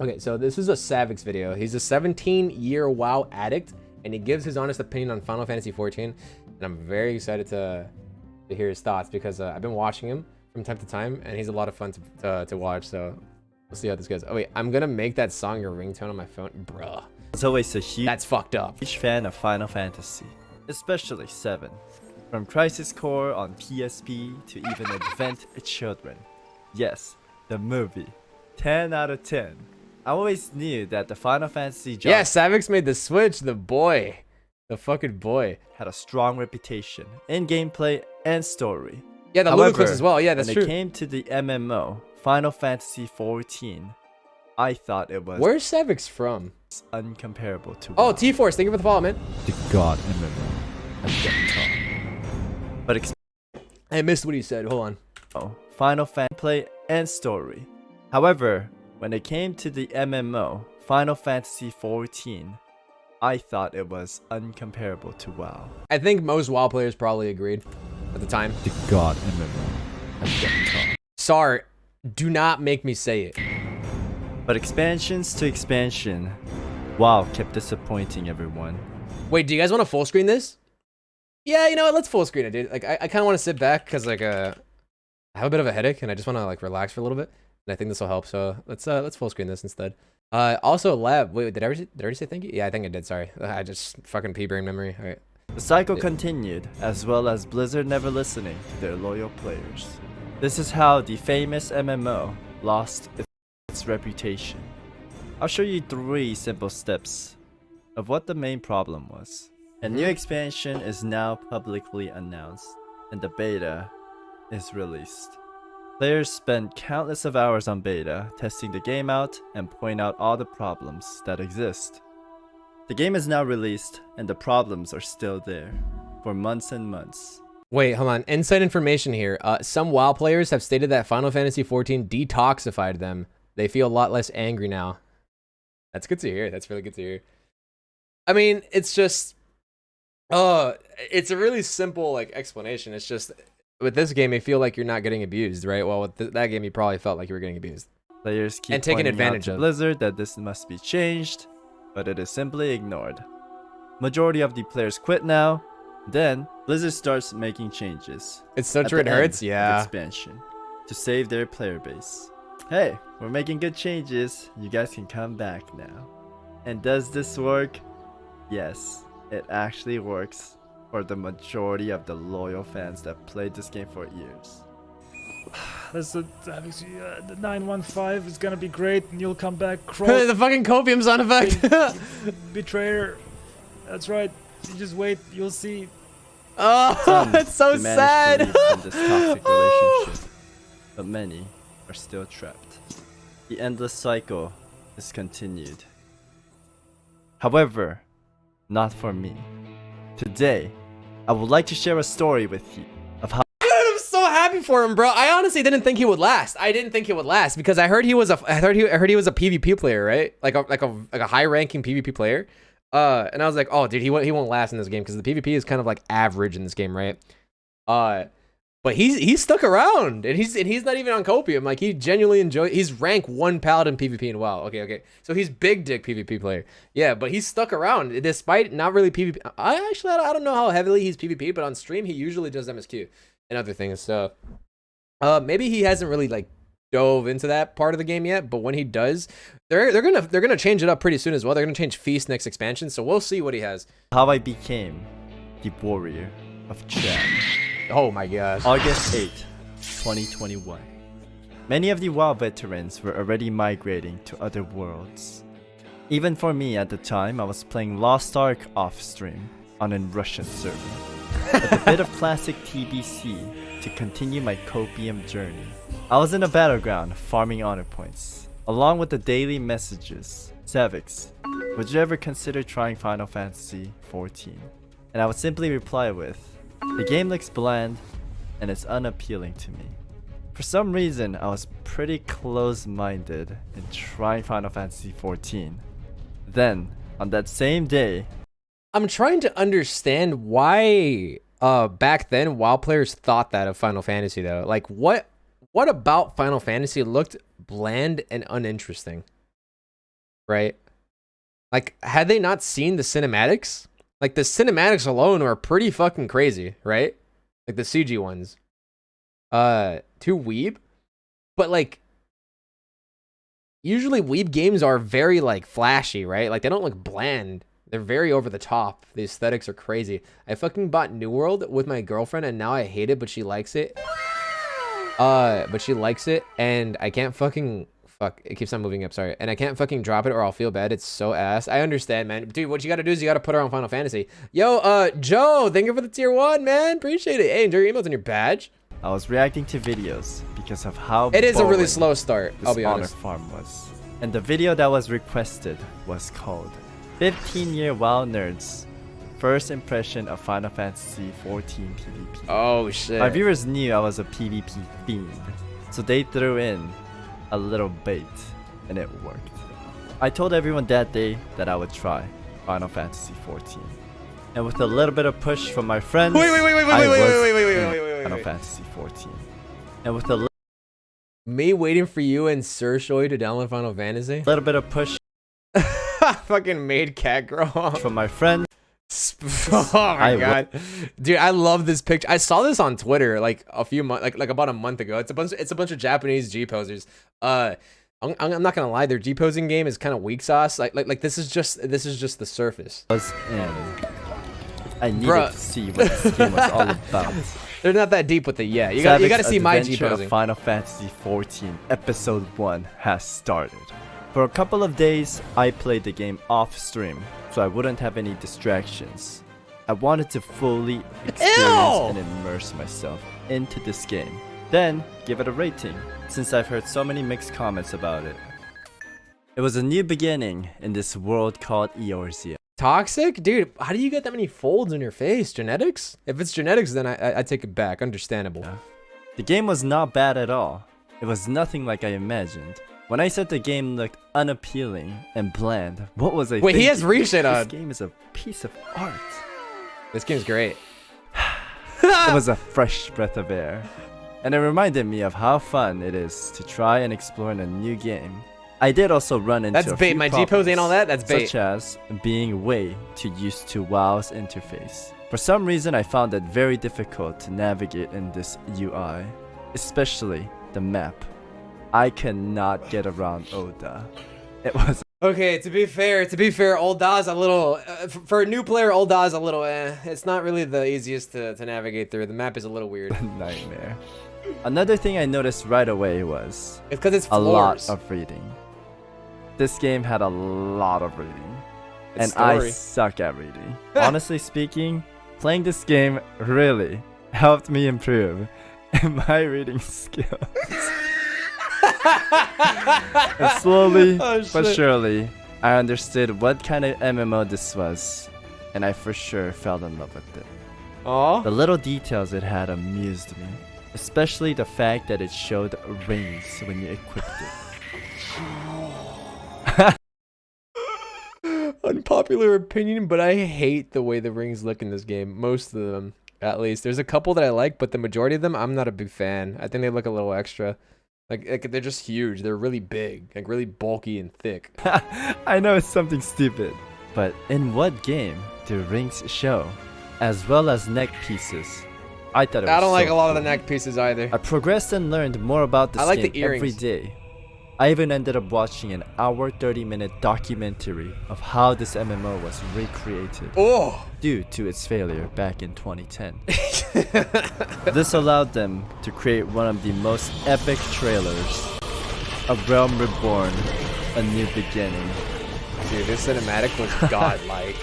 Okay, so this is a Savix video. He's a 17-year WoW addict, and he gives his honest opinion on Final Fantasy XIV. And I'm very excited to hear his thoughts because I've been watching him from time to time, and he's a lot of fun to watch. So we'll see how this goes. Oh wait, I'm gonna make that song your ringtone on my phone, bruh. I was always a huge fucked up. fan of Final Fantasy, especially 7. From Crisis Core on PSP to even Advent Children. Yes, the movie. 10 out of 10. I always knew that the Final Fantasy genre Yeah, Savix made the switch, the boy. The fucking boy. had a strong reputation in gameplay and story. Yeah, the Ludicrous as well. Yeah, that's true. When it came to the MMO, Final Fantasy XIV, I thought it was Where's Savix from? uncomparable to Oh, WoW. T-Force, thank you for the follow, man. The god MMO has been taught. But I missed what he said. Hold on. Final Fantasy play and story. However, when it came to the MMO, Final Fantasy XIV, I thought it was uncomparable to WoW. I think most WoW players probably agreed at the time. The god MMO has been taught. Sorry, do not make me say it. But expansions to expansion, WoW kept disappointing everyone. Wait, do you guys want to full screen this? Yeah, you know what? Let's full screen it, dude. Like, I kind of want to sit back because like I have a bit of a headache and I just want to like relax for a little bit. And I think this will help. So let's full screen this instead. Also, Lab. Wait, did I already say thank you? Yeah, I think I did. Sorry, I just fucking pea brain memory. All right. The cycle continued, as well as Blizzard never listening to their loyal players. This is how the famous MMO lost its reputation. I'll show you 3 simple steps of what the main problem was. A new expansion is now publicly announced, and the beta is released. Players spend countless of hours on beta, testing the game out and point out all the problems that exist. The game is now released, and the problems are still there for months and months. Wait, hold on. Inside information here. Some WoW players have stated that Final Fantasy XIV detoxified them. They feel a lot less angry now. That's good to hear. That's really good to hear. I mean, it's just... it's a really simple like explanation. It's just... With this game, you feel like you're not getting abused, right? Well, with that game, you probably felt like you were getting abused. Players keep and taken pointing advantage out to of. Blizzard that this must be changed, but it is simply ignored. Majority of the players quit now. Then Blizzard starts making changes. It's so at true. It the hurts. end of Yeah. expansion to save their player base. Hey, we're making good changes. You guys can come back now. And does this work? Yes, it actually works for the majority of the loyal fans that played this game for years. That's the 915 is gonna be great, and you'll come back. The fucking copium sound effect. Betrayer. That's right. You just wait. You'll see. Oh, Some it's so manage to sad. leave from this toxic relationship, but many are still trapped. The endless cycle is continued. However, not for me. Today, I would like to share a story with you of how Dude, I'm so happy for him, bro. I honestly didn't think he would last. I didn't think he would last because I heard he was a PvP player, right? Like a high-ranking PvP player. And I was like, oh, dude, he won't last in this game because the PvP is kind of like average in this game, right? But he's stuck around, and he's not even on copium. Like, he genuinely he's rank 1 paladin PvP in WoW. Okay. So he's big dick PvP player. Yeah, but he's stuck around despite not really PvP. I don't know how heavily he's PvP, but on stream he usually does MSQ and other things. So maybe he hasn't really like dove into that part of the game yet, but when he does, they're gonna change it up pretty soon as well. They're gonna change Feast next expansion, so we'll see what he has. how I became the warrior of Chad. Oh my gosh. August 8, 2021. Many of the WoW veterans were already migrating to other worlds. Even for me at the time, I was playing Lost Ark off-stream on a Russian server, with a bit of classic TBC to continue my copium journey. I was in a battleground farming honor points, along with the daily messages. Savix, would you ever consider trying Final Fantasy XIV? And I would simply reply with, the game looks bland, and it's unappealing to me. For some reason, I was pretty close-minded in trying Final Fantasy XIV. Then, on that same day, I'm trying to understand why back then WoW players thought that of Final Fantasy though. Like what about Final Fantasy looked bland and uninteresting? right? Like, had they not seen the cinematics? Like, the cinematics alone are pretty fucking crazy, right? Like, the CG ones. Too weeb. But, like, usually weeb games are very, like, flashy, right? Like, they don't look bland. They're very over the top. The aesthetics are crazy. I fucking bought New World with my girlfriend, and now I hate it, but she likes it. And I can't fucking... Fuck, it keeps on moving up, sorry. And I can't fucking drop it or I'll feel bad. It's so ass. I understand, man. Dude, what you gotta do is you gotta put her on Final Fantasy. Yo, Joe, thank you for the tier 1, man. Appreciate it. Hey, enjoy your emails and your badge. I was reacting to videos because of how it is a really boring slow start, I'll be honest. Honor Farm was. And the video that was requested was called 15 Year WoW Nerds First Impression of Final Fantasy XIV PvP. Oh, shit. My viewers knew I was a PvP fiend, so they threw in a little bait, and it worked. I told everyone that day that I would try Final Fantasy XIV, and with a little bit of push from my friends, wait, Final Fantasy XIV, and with a me waiting for you and Sir Shoy to download Final Fantasy. Little bit of push, fucking made cat grow off from my friends. Oh my god, dude, I love this picture. I saw this on Twitter like a few months, like about a month ago. It's a bunch of Japanese G posers. I'm not gonna lie, their G posing game is kind of weak sauce. Like this is just the surface. I needed to see what this game was all about. They're not that deep with it yet. You gotta see my G posing. Final Fantasy XIV Episode 1 has started. For a couple of days, I played the game off stream, so I wouldn't have any distractions. I wanted to fully experience and immerse myself into this game, then give it a rating, since I've heard so many mixed comments about it. It was a new beginning in this world called Eorzea. Toxic? Dude, how do you get that many folds in your face? Genetics? If it's genetics, then I take it back. Understandable. Yeah. The game was not bad at all. It was nothing like I imagined. When I said the game looked unappealing and bland, what was I thinking? Wait, he has reshit on. This game is a piece of art. This game's great. It was a fresh breath of air. And it reminded me of how fun it is to try and explore in a new game. I did also run into That's bait. My G-pose ain't all that. That's bait. Such as being way too used to WoW's interface. For some reason, I found it very difficult to navigate in this UI, especially the map. I cannot get around Oda. It was okay. To be fair, Olda's a little for a new player. Olda's a little. It's not really the easiest to navigate through. The map is a little weird. a nightmare. Another thing I noticed right away was it's because it's a lot floors. of reading. This game had a lot of reading, It's and story. I suck at reading. Honestly speaking, playing this game really helped me improve my reading skills. And slowly but surely, I understood what kind of MMO this was, and I for sure fell in love with it. Aww. The little details it had amused me, especially the fact that it showed rings when you equipped it. Unpopular opinion, but I hate the way the rings look in this game. Most of them, at least. There's a couple that I like, but the majority of them, I'm not a big fan. I think they look a little extra. Like they're just huge. They're really big, like really bulky and thick. I know it's something stupid, but in what game do rings show, as well as neck pieces? I thought it was I don't like so a lot of cool. the neck pieces either. I progressed and learned more about this I like game the earrings. every day. I even ended up watching an hour 30-minute documentary of how this MMO was recreated due to its failure back in 2010. This allowed them to create one of the most epic trailers, A Realm Reborn, A New Beginning. Dude, this cinematic was godlike.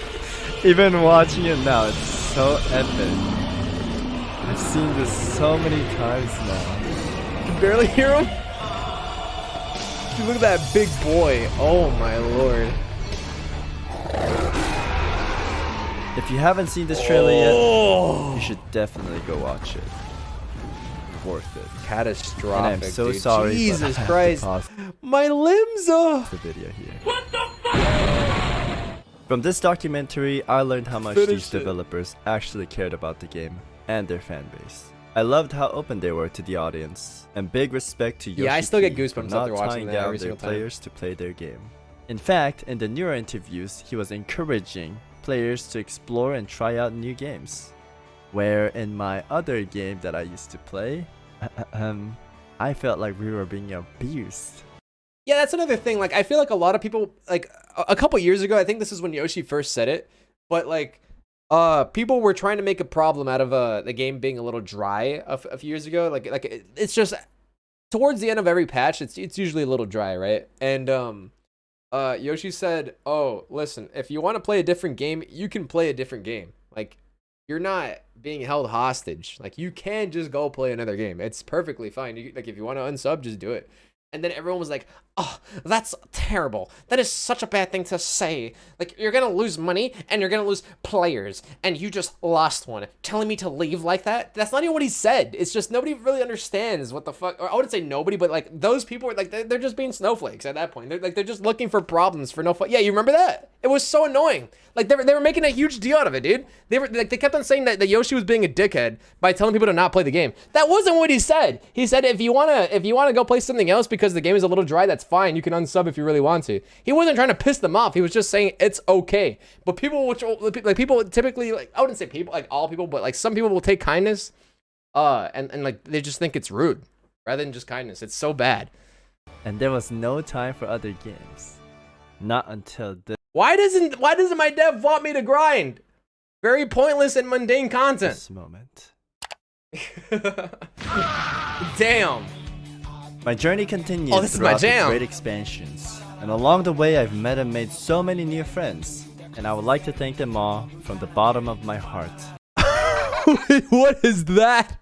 Even watching it now, it's so epic. I've seen this so many times now. You can barely hear him. Dude, look at that big boy. Oh my lord. If you haven't seen this trailer yet, you should definitely go watch it. Worth it. Catastrophic. And I'm so dude. sorry, Jesus but I have to Christ. pause My limbs are. the video here. From this documentary, I learned how much Finish these it. developers actually cared about the game and their fan base. I loved how open they were to the audience, and big respect to Yoshi Yeah, I still get P for goosebumps not after watching tying that down every their single time. players to play their game. In fact, in the newer interviews, he was encouraging players to explore and try out new games. Where in my other game that I used to play, I felt like we were being abused. Yeah, that's another thing. Like, I feel like a lot of people, like, a couple years ago, I think this is when Yoshi first said it, but like, people were trying to make a problem out of the game being a little dry a few years ago. Like it's just towards the end of every patch, it's usually a little dry, right? And Yoshi said, "Oh, listen, if you want to play a different game, you can play a different game. Like, you're not being held hostage. Like, you can just go play another game. It's perfectly fine. Like, if you want to unsub, just do it." And then everyone was like, "Oh, that's terrible. That is such a bad thing to say. Like, you're going to lose money and you're going to lose players. And you just lost one. Telling me to leave like that?" That's not even what he said. It's just nobody really understands what the fuck. Or I wouldn't say nobody, but like those people are like, they're just being snowflakes at that point. They're just looking for problems for no fuck. Yeah, you remember that? It was so annoying. Like, they were making a huge deal out of it, dude. They kept on saying that Yoshi was being a dickhead by telling people to not play the game. That wasn't what he said. He said if you wanna go play something else because the game is a little dry, that's fine. You can unsub if you really want to. He wasn't trying to piss them off. He was just saying it's okay. But people, people typically, like, I wouldn't say people, like all people, but like some people will take kindness, and like they just think it's rude rather than just kindness. It's so bad. And there was no time for other games. Not until this Why doesn't my dev want me to grind? Very pointless and mundane content. moment. Damn. My journey continues Oh, this is my throughout the jam. great expansions. And along the way, I've met and made so many new friends. And I would like to thank them all from the bottom of my heart. What is that?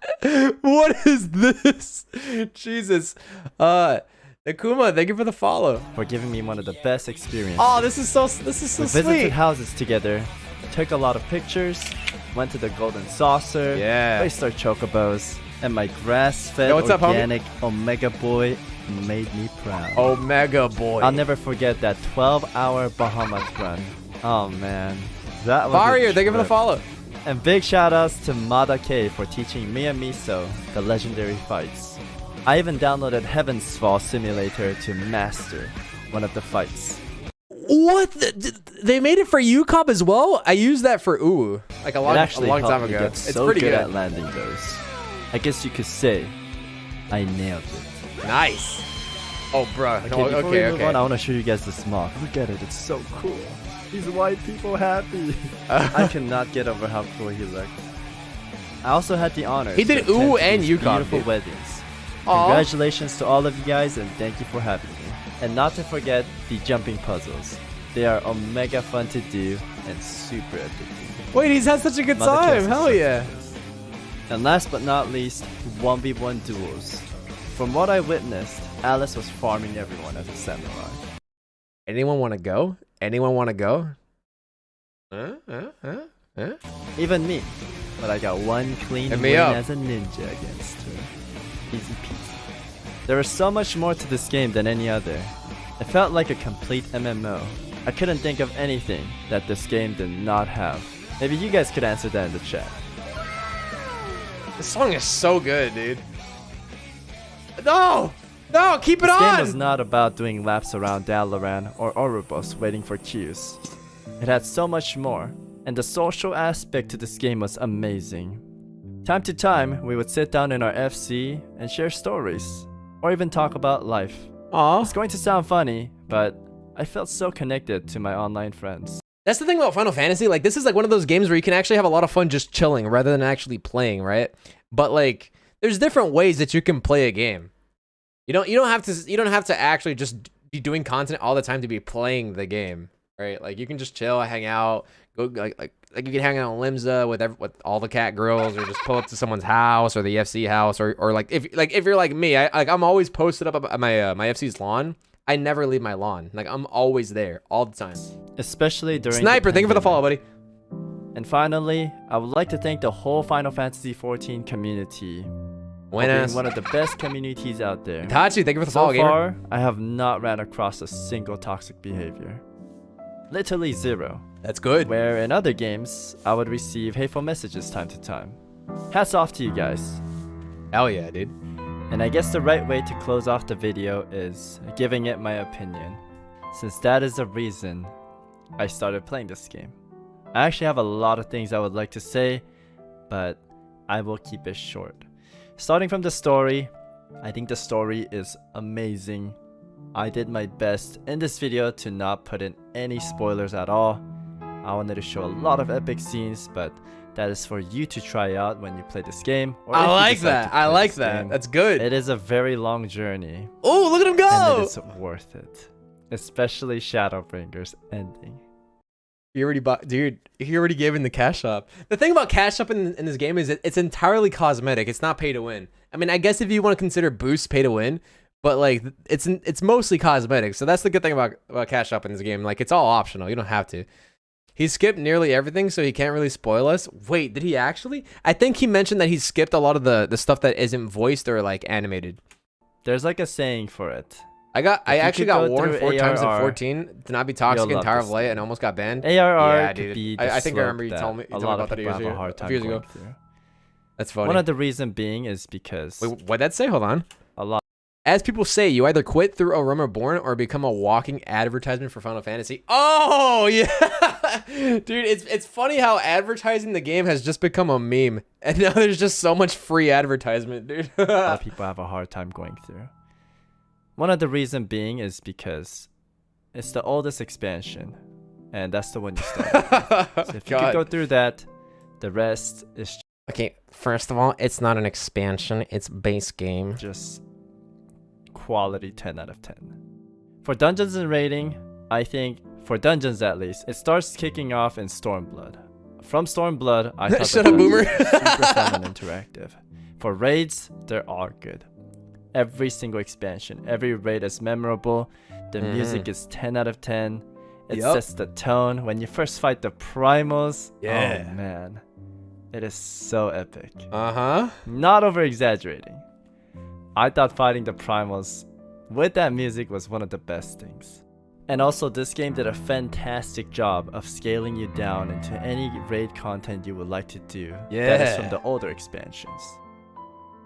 What is this? Jesus. Nakuma, thank you for the follow. For giving me one of the best experiences. Oh, this is so We sweet. visited houses together, took a lot of pictures, went to the Golden Saucer, Yeah. raced our chocobos, and my grass-fed Yo, what's up, homie? organic Omega Boy made me proud. Omega boy. I'll never forget that 12-hour Bahamut run. Oh man, that was a Barrier, thank you for the trip. follow. And big shoutouts to Mada K for teaching me and Miso the legendary fights. I even downloaded Heaven's Fall Simulator to master one of the fights. What? They made it for UCOP as well? I used that for Uwu, like a It long actually time helped me ago. get It's so pretty good good. at landing those. I guess you could say I nailed it. Nice. Oh, bruh. Okay, No, before we move okay. on, I want to show you guys this mock. Look at it, it's so cool. These white people happy. I cannot get over how cool he looked. I also had the honor. He did to attend Uwu to and these UConn, beautiful dude. weddings. Aw. Congratulations to all of you guys and thank you for having me. And not to forget the jumping puzzles. They are omega fun to do and super addicting. Wait, he's had such a good Mother time. kisses. Hell yeah. And last but not least, 1v1 duels. From what I witnessed, Alice was farming everyone as a samurai. Anyone want to go? Anyone want to go? Even me. But I got one clean Hit win me up. as a ninja against her. Easy peasy. There is so much more to this game than any other. It felt like a complete MMO. I couldn't think of anything that this game did not have. Maybe you guys could answer that in the chat. This song is so good, dude. No! No, keep it This game on! was not about doing laps around Dalaran or Oribos waiting for queues. It had so much more, and the social aspect to this game was amazing. Time to time, we would sit down in our FC and share stories, or even talk about life. Aw. It's going to sound funny, but I felt so connected to my online friends. That's the thing about Final Fantasy. Like, this is like one of those games where you can actually have a lot of fun just chilling rather than actually playing, right? But like, there's different ways that you can play a game. You don't have to actually just be doing content all the time to be playing the game, right? Like, you can just chill, hang out, go like you can hang out on Limsa with all the cat girls, or just pull up to someone's house or the FC house, or like if you're like me, I'm always posted up at my FC's lawn. I never leave my lawn. Like, I'm always there all the time. Especially during Sniper, thank you for the follow, buddy. And finally, I would like to thank the whole Final Fantasy XIV community. For being Buenas. one of the best communities out there. Tachi, thank you for the So follow, gamer. far, I have not ran across a single toxic behavior. Literally zero. That's good. Where in other games, I would receive hateful messages time to time. Hats off to you guys. Hell yeah, dude. And I guess the right way to close off the video is giving it my opinion. since that is the reason I started playing this game. I actually have a lot of things I would like to say, but I will keep it short. Starting from the story, I think the story is amazing. I did my best in this video to not put in any spoilers at all. I wanted to show a lot of epic scenes, but that is for you to try out when you play this game. Or I like that. I like that. That's good. It is a very long journey. Oh, look at him And go! it is worth it. Especially Shadowbringer's ending. He already bought, dude. He already gave in the cash shop. The thing about cash shop in this game is it's entirely cosmetic. It's not pay to win. I mean, I guess if you want to consider boosts pay to win, but like it's mostly cosmetic. So that's the good thing about cash shop in this game. Like it's all optional. You don't have to. He skipped nearly everything, so he can't really spoil us. Wait, did he actually? I think he mentioned that he skipped a lot of the stuff that isn't voiced or like animated. There's like a saying for it. I actually got warned 4 times in ARR, 14 to not be toxic you'll in Tower love of Light this and almost got banned. ARR Yeah, could dude. be I think I slope remember you that told me a lot of about that people have years a hard ago, a time few years going ago. through. That's funny. One of the reason being is because Wait, what'd that say? Hold on. a lot. As people say, you either quit through A Realm Reborn or become a walking advertisement for Final Fantasy. Oh, yeah. Dude, it's funny how advertising the game has just become a meme. And now there's just so much free advertisement, dude. A lot of people have a hard time going through. One of the reason being is because it's the oldest expansion, and that's the one you start with. So if you could go through that, the rest is Okay, first of all, it's not an expansion. It's base game. just quality 10 out of 10. For dungeons and raiding, I think, for dungeons at least, it starts kicking off in Stormblood. From Stormblood, I thought Shut the up, Boomer. dungeons were super fun and interactive. For raids, they're all good. Every single expansion, every raid is memorable. The music is 10 out of 10. It sets the tone. When you first fight the primals, Yeah. oh man, it is so epic. Uh-huh. Not over exaggerating. I thought fighting the primals with that music was one of the best things. And also, this game did a fantastic job of scaling you down into any raid content you would like to do. That is from the older expansions.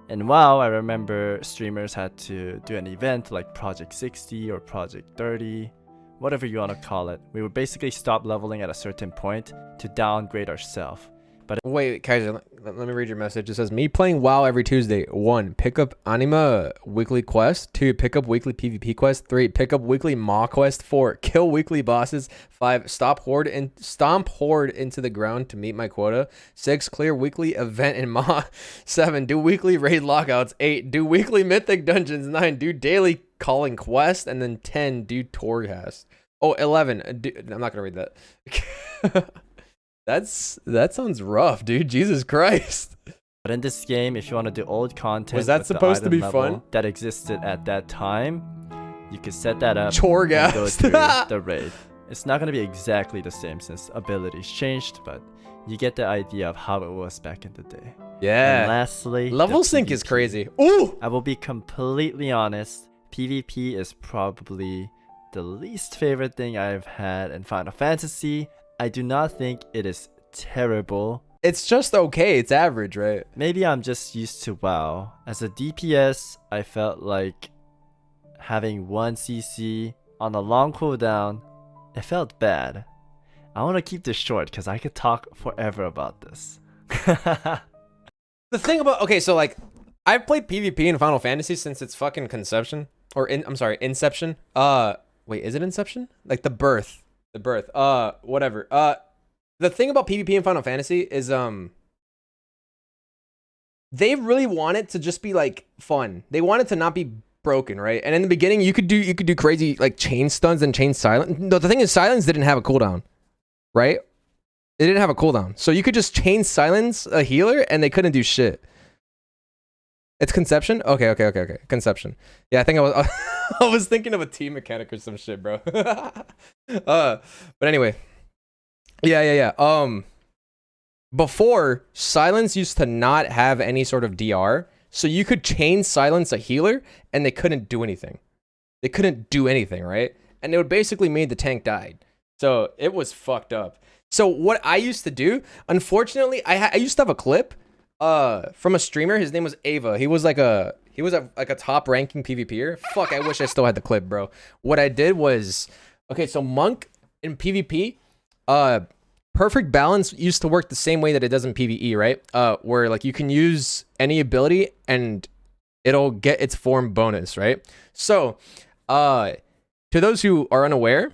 And WoW, I remember streamers had to do an event like Project 60 or Project 30, whatever you want to call it. We would basically stop leveling at a certain point to downgrade ourselves. But Wait, Kaiser, let me read your message. It says, me playing WoW every Tuesday. 1, pick up Anima weekly quest. 2, pick up weekly PvP quest. 3, pick up weekly Maw quest. 4, kill weekly bosses. 5, stomp horde into the ground to meet my quota. 6, clear weekly event in Maw. 7, do weekly raid lockouts. 8, do weekly mythic dungeons. 9, do daily calling quest. And then 10, do Torghast. Oh, 11, I'm not going to read that. That sounds rough, dude. Jesus Christ. But in this game, if you want to do old content, Was that with the supposed to item be level fun? that existed at that time, you could set that up Torghast. and go through the raid. It's not going to be exactly the same since abilities changed, but you get the idea of how it was back in the day. Yeah. And lastly, Level the sync is PvP. crazy. Ooh. I will be completely honest. PvP is probably the least favorite thing I've had in Final Fantasy. I do not think it is terrible. It's just okay. It's average, right? Maybe I'm just used to WoW. As a DPS, I felt like having 1 CC on a long cooldown, it felt bad. I want to keep this short because I could talk forever about this. The thing about, okay, so like, I've played PvP in Final Fantasy since its fucking conception. I'm sorry, Inception. Wait, is it Inception? Like the birth. Whatever. The thing about PvP in Final Fantasy is, they really want it to just be like fun. They want it to not be broken, right? And in the beginning, you could do crazy like chain stuns and chain silence. No, the thing is, silence didn't have a cooldown, right? It didn't have a cooldown, so you could just chain silence a healer, and they couldn't do shit. It's Conception? Okay. Conception. Yeah, I think I was I was thinking of a team mechanic or some shit, bro. But anyway. Yeah. Before, silence used to not have any sort of DR, so you could chain silence a healer and they couldn't do anything. They couldn't do anything, right? And it would basically mean the tank died. So it was fucked up. So what I used to do, unfortunately, I used to have a clip from a streamer. His name was Ava. He was a top ranking PvPer. Fuck, I wish I still had the clip, bro. What I did was Okay, so Monk in PvP, perfect balance used to work the same way that it does in PvE, right? Where like you can use any ability and it'll get its form bonus, right? So, to those who are unaware,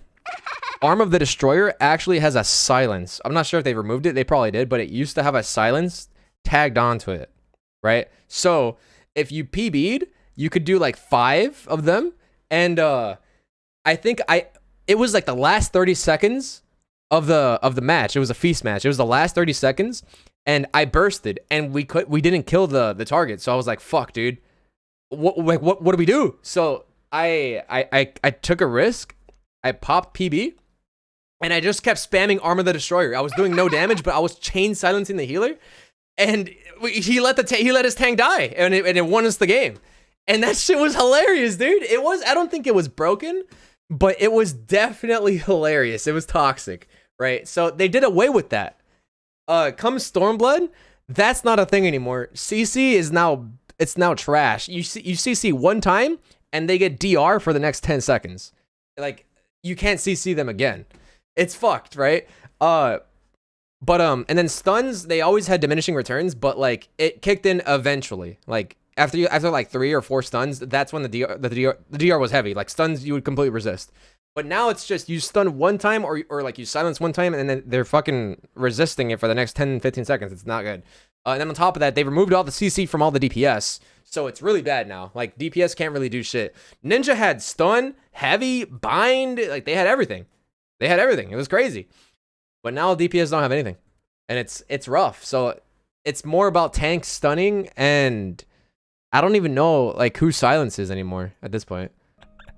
Arm of the Destroyer actually has a silence. I'm not sure if they removed it. They probably did, but it used to have a silence tagged onto it, right? So if you PB'd, you could do like 5 of them, and I think it was like the last 30 seconds of the match. It was a feast match. It was the last 30 seconds, and I bursted, and we didn't kill the target. So I was like, "Fuck, dude, what do we do?" So I took a risk. I popped PB, and I just kept spamming Arm of the Destroyer. I was doing no damage, but I was chain silencing the healer, and he let his tank die, and it won us the game. And that shit was hilarious, dude. It was. I don't think it was broken, but it was definitely hilarious. It was toxic, right? So they did away with that. Come Stormblood, that's not a thing anymore. CC is now trash. You CC one time and they get DR for the next 10 seconds. Like you can't CC them again. It's fucked, right? And then stuns, they always had diminishing returns, but like it kicked in eventually. Like after like 3 or 4 stuns, that's when the DR was heavy. Like stuns you would completely resist. But now it's just you stun one time or like you silence one time and then they're fucking resisting it for the next 10, 15 seconds. It's not good. And then on top of that, they removed all the CC from all the DPS. So it's really bad now. Like DPS can't really do shit. Ninja had stun, heavy, bind. Like they had everything. It was crazy. But now DPS don't have anything. And it's rough. So it's more about tank stunning, and I don't even know like who silences anymore at this point.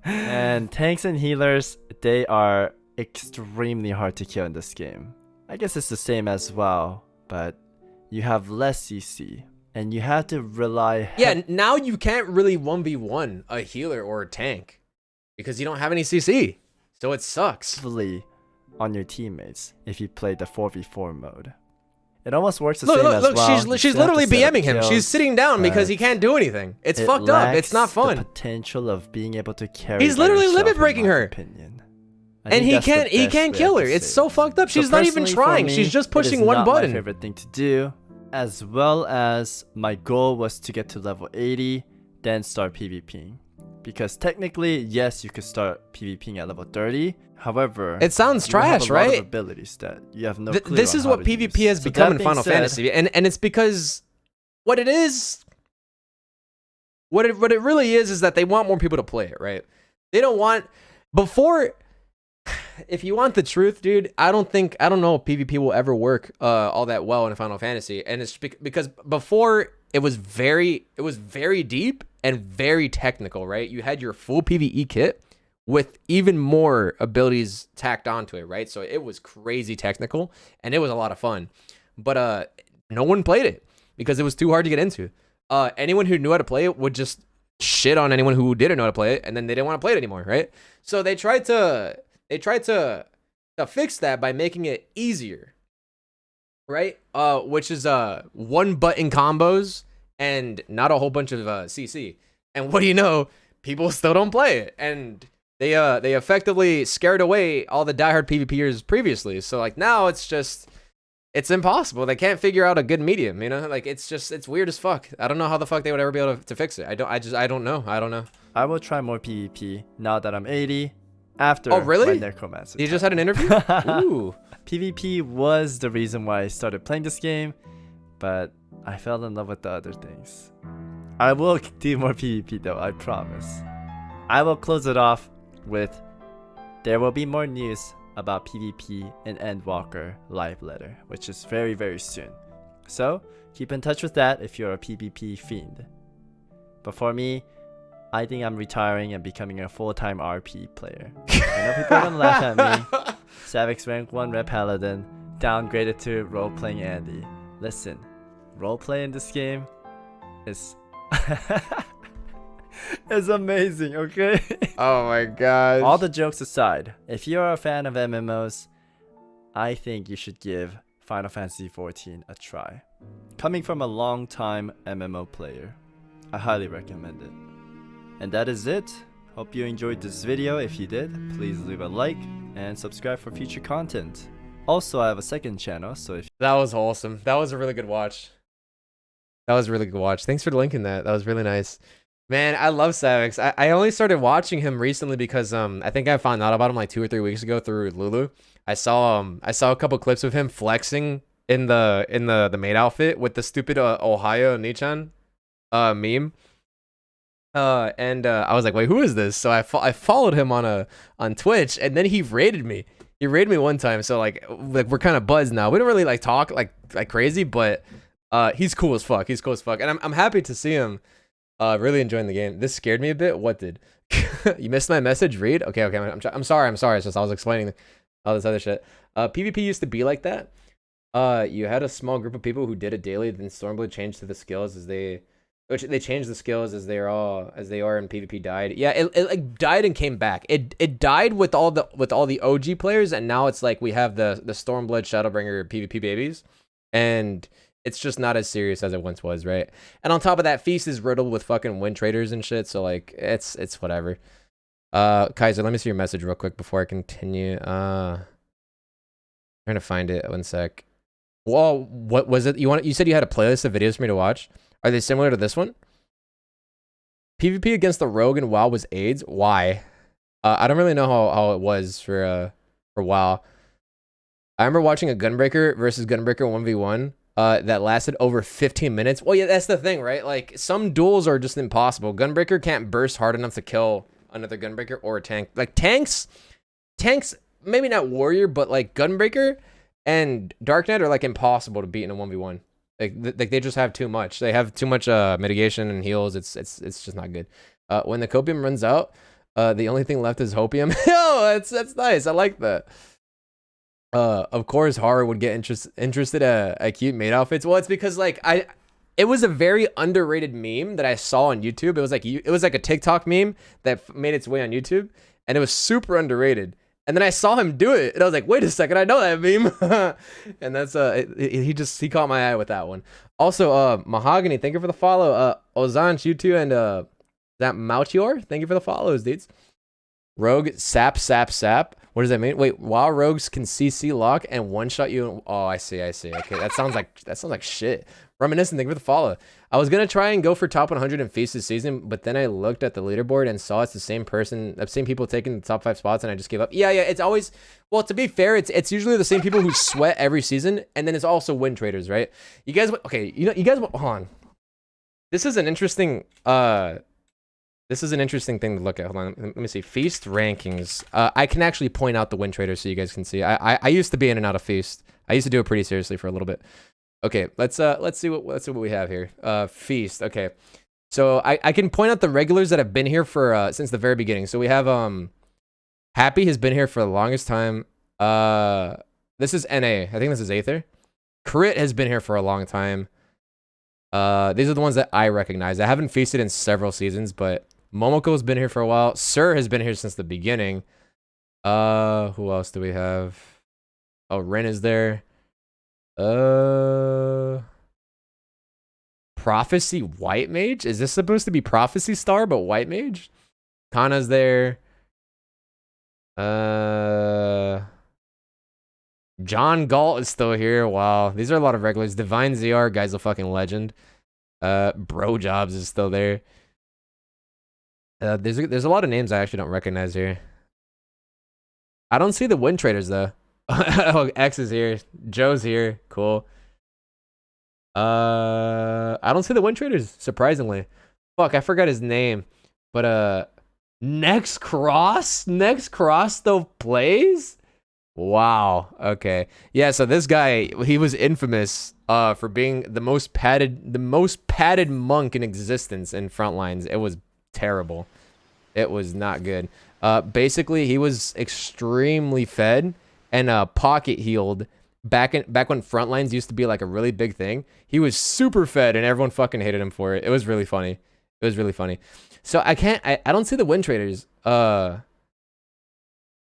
And tanks and healers, they are extremely hard to kill in this game. I guess it's the same as WoW, but you have less CC, and you have to rely... Yeah, now you can't really 1v1 a healer or a tank, because you don't have any CC, so it sucks. Heavily on your teammates if you play the 4v4 mode. It almost works the same as WoW. Look, she's literally BMing him. She's sitting down because he can't do anything. It's fucked up. It's not fun. The potential of being able to carry. He's literally limit breaking her. Opinion. And he can't kill her. It's so fucked up. She's not even trying. She's just pushing one button. My favorite thing to do, as well as my goal was to get to level 80, then start PvPing. Because technically, yes, you could start PvPing at level 30. However, it sounds trash, right? A lot of abilities that you have no clue this is what PvP has become in Final Fantasy, and it's because what it really is that they want more people to play it, right? They don't want before. If you want the truth, dude, I don't know if PvP will ever work all that well in Final Fantasy, and it's because before it was very deep and very technical, right? You had your full PvE kit with even more abilities tacked onto it, right? So it was crazy technical, and it was a lot of fun. But no one played it because it was too hard to get into. Anyone who knew how to play it would just shit on anyone who didn't know how to play it, and then they didn't want to play it anymore, right? So they tried to fix that by making it easier, right? Which is one button combos and not a whole bunch of CC. And what do you know? People still don't play it, and they effectively scared away all the diehard PvPers previously. So like now it's impossible. They can't figure out a good medium, you know? Like it's weird as fuck. I don't know how the fuck they would ever be able to fix it. I don't know. I will try more PvP now that I'm 80. After oh really? My Necromancer. You just had an interview? Ooh. PvP was the reason why I started playing this game, but I fell in love with the other things. I will do more PvP though, I promise. I will close it off with there will be more news about PvP in Endwalker live letter, which is very, very soon. So keep in touch with that if you're a PvP fiend. But for me, I think I'm retiring and becoming a full-time RP player. I know people are gonna laugh at me. Savix rank 1 Red Paladin, downgraded to role-playing Andy. Listen, roleplay in this game is is amazing, okay? Oh my god. All the jokes aside, if you're a fan of MMOs, I think you should give Final Fantasy XIV a try. Coming from a long-time MMO player, I highly recommend it. And that is it. Hope you enjoyed this video. If you did, please leave a like and subscribe for future content. Also, I have a second channel, so if That was wholesome. That was a really good watch. That was a really good watch. Thanks for linking that. That was really nice. Man, I love Savix. I only started watching him recently because I think I found out about him like 2 or 3 weeks ago through Lulu. I saw a couple clips of him flexing in the maid outfit with the stupid Ohio Nichan meme. And I was like, wait, who is this? So I followed him on Twitch, and then he raided me. He raided me one time, so like we're kind of buzzed now. We don't really like talk like crazy, but he's cool as fuck. He's cool as fuck, and I'm happy to see him really enjoying the game. This scared me a bit. What did? You missed my message? Read? Okay. I'm sorry. It's just I was explaining all this other shit. PvP used to be like that. You had a small group of people who did it daily. Then Stormblood changed to the skills which they changed the skills as they are and PvP died. Yeah, it like died and came back. It died with all the OG players, and now it's like we have the Stormblood Shadowbringer PvP babies, and it's just not as serious as it once was, right? And on top of that, Feast is riddled with fucking win traders and shit, so like it's whatever. Kaiser, let me see your message real quick before I continue. Trying to find it. One sec. Well, what was it? You said you had a playlist of videos for me to watch. Are they similar to this one? PvP against the rogue in WoW was AIDS. Why? I don't really know how it was for WoW. I remember watching a Gunbreaker versus Gunbreaker 1v1 that lasted over 15 minutes. Well, yeah, that's the thing, right? Like, some duels are just impossible. Gunbreaker can't burst hard enough to kill another Gunbreaker or a tank. Like, tanks, maybe not Warrior, but like Gunbreaker and Dark Knight are like impossible to beat in a 1v1. Like they just have too much. They have too much mitigation and heals. It's just not good. When the copium runs out, the only thing left is hopium. Yo, that's nice. I like that. Of course, Haru would get interested at cute maid outfits. Well, it's because like it was a very underrated meme that I saw on YouTube. It was like a TikTok meme that made its way on YouTube, and it was super underrated. And then I saw him do it, and I was like, wait a second, I know that meme. And that's he caught my eye with that one. Also, Mahogany, thank you for the follow. Ozanch, you too, and that Mautior, thank you for the follows, dudes. Rogue, sap. What does that mean? Wait, while rogues can CC lock and one shot you. Oh, I see. Okay, that sounds like shit. Reminiscent, thank you for the follow. I was gonna try and go for top 100 in Feast this season, but then I looked at the leaderboard and saw it's the same people taking the top 5 spots, and I just gave up. Yeah, it's always, well, to be fair, it's usually the same people who sweat every season, and then it's also win traders, right? You guys, okay, you guys, hold on. This is an interesting thing to look at. Hold on, let me see. Feast rankings. I can actually point out the win traders so you guys can see. I used to be in and out of Feast. I used to do it pretty seriously for a little bit. Okay, let's see what we have here. Feast. Okay, so I can point out the regulars that have been here for since the very beginning. So we have Happy has been here for the longest time. This is NA. I think this is Aether. Crit has been here for a long time. These are the ones that I recognize. I haven't feasted in several seasons, but Momoko's been here for a while. Sir has been here since the beginning. Who else do we have? Oh, Ren is there. Prophecy White Mage? Is this supposed to be Prophecy Star but White Mage? Kana's there. John Galt is still here. Wow, these are a lot of regulars. Divine ZR, guy's a fucking legend. Bro Jobs is still there. There's a lot of names I actually don't recognize here. I don't see the win traders though. Oh, X is here. Joe's here. Cool. I don't see the win traders, surprisingly. Fuck, I forgot his name. But Next Cross though plays? Wow. Okay. Yeah, so this guy, he was infamous for being the most padded monk in existence in Frontlines. It was terrible. It was not good. Basically, he was extremely fed and pocket healed back when Frontlines used to be like a really big thing. He was super fed and everyone fucking hated him for it. It was really funny. So I don't see the win traders. Or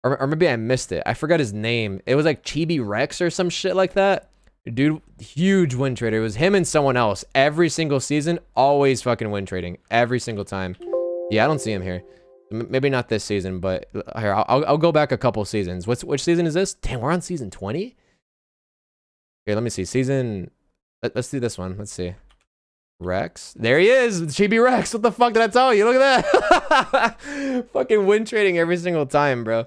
maybe I missed it. I forgot his name. It was like Chibi Rex or some shit like that. Dude, huge win trader. It was him and someone else. Every single season, always fucking win trading. Every single time. Yeah, I don't see him here. Maybe not this season, but here, I'll go back a couple seasons. Which season is this? Damn, we're on season 20? Here, let me see. Let's do this one. Let's see. Rex. There he is. Chibi Rex. What the fuck did I tell you? Look at that. Fucking win trading every single time, bro.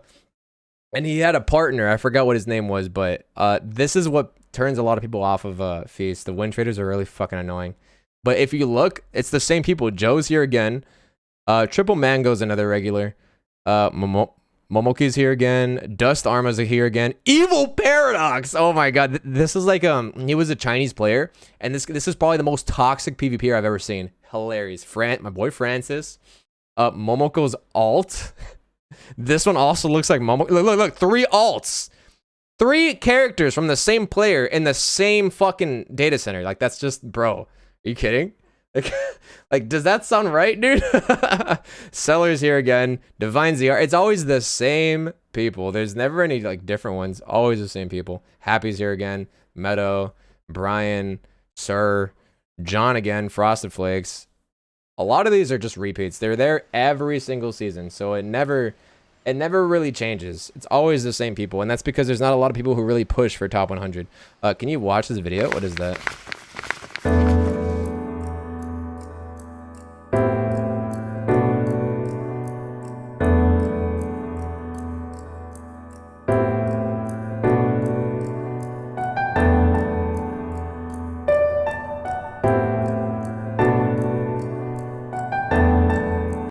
And he had a partner. I forgot what his name was, but this is what turns a lot of people off of Feast. The win traders are really fucking annoying. But if you look, it's the same people. Joe's here again. Triple Mango's another regular. Momoki's here again. Dust Arma's here again. Evil Paradox. Oh my god, this is like he was a Chinese player, and this is probably the most toxic PvPer I've ever seen. Hilarious. My boy Francis. Momoko's alt. This one also looks like Momoko. Look, 3 alts. 3 characters from the same player in the same fucking data center. Like that's just, bro. Are you kidding? Like, does that sound right, dude? Sellers here again. Divine ZR. It's always the same people. There's never any like different ones. Always the same people. Happy's here again. Meadow, Brian, Sir, John again. Frosted Flakes. A lot of these are just repeats. They're there every single season, so it never really changes. It's always the same people, and that's because there's not a lot of people who really push for top 100. Can you watch this video? What is that?